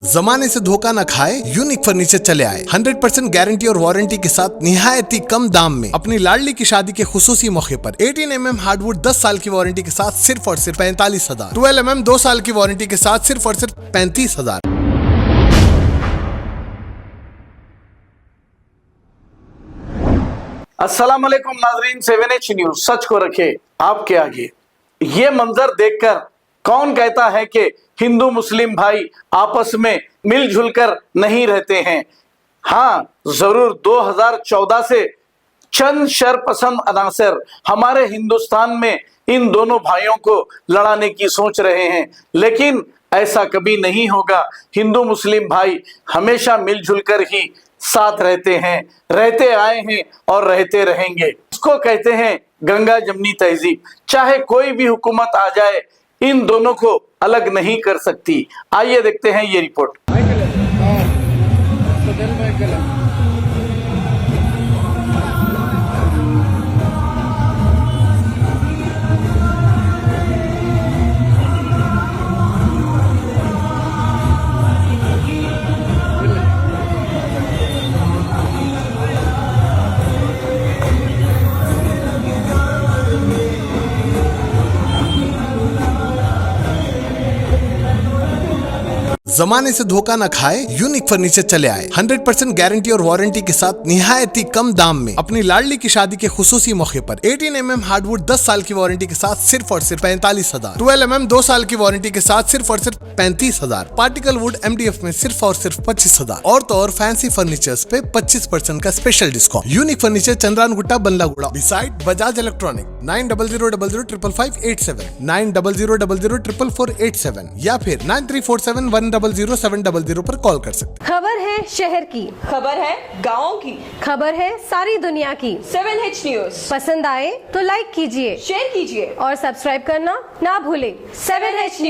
जमाने से धोखा न खाए, यूनिक फर्नीचर चले आए। 100% गारंटी और वारंटी के साथ निहायती कम दाम में अपनी लाडली की शादी के खुसूसी मौके पर 18 mm हार्डवुड 10 साल की वारंटी के साथ सिर्फ और सिर्फ 45,000, 12 mm 2 साल की वारंटी के साथ सिर्फ और सिर्फ 35,000। अस्सलाम वालेकुम नाजरीन, 7H न्यूज सच को रखे आपके आगे। ये मंजर देखकर कौन कहता है कि हिंदू मुस्लिम भाई आपस में मिलजुल कर नहीं रहते हैं। हाँ, जरूर 2014 से चंद शरपसंद अनासर हमारे हिंदुस्तान में इन दोनों भाइयों को लड़ाने की सोच रहे हैं, लेकिन ऐसा कभी नहीं होगा। हिंदू मुस्लिम भाई हमेशा मिलजुल कर ही साथ रहते हैं, रहते आए हैं और रहते रहेंगे। इसको कहते हैं गंगा जमनी तहजीब। चाहे कोई भी हुकूमत आ जाए, इन दोनों को अलग नहीं कर सकती। आइए देखते हैं ये रिपोर्ट। जमाने से धोखा न खाए, यूनिक फर्नीचर चले आए। 100% गारंटी और वारंटी के साथ निहायती कम दाम में अपनी लाडली की शादी के खुसूसी मौके पर 18 mm हार्डवुड 10 साल की वारंटी के साथ सिर्फ और सिर्फ 45,000, 12 mm 2 साल की वारंटी के साथ सिर्फ और सिर्फ 35,000, पार्टिकल वुड MDF में सिर्फ और सिर्फ 25,000 और तो और फैंसी फर्नीचर्स पे 25% का special discount. Unique furniture Chandran Gutta Ballaguda beside Bajaj electronic. 9000005587, 9000004487 या फिर 9347100700 पर कॉल कर सकते। खबर है शहर की, खबर है गाँव की, खबर है सारी दुनिया की। 7H न्यूज पसंद आए तो लाइक कीजिए, शेयर कीजिए और सब्सक्राइब करना ना भूलें। 7H news.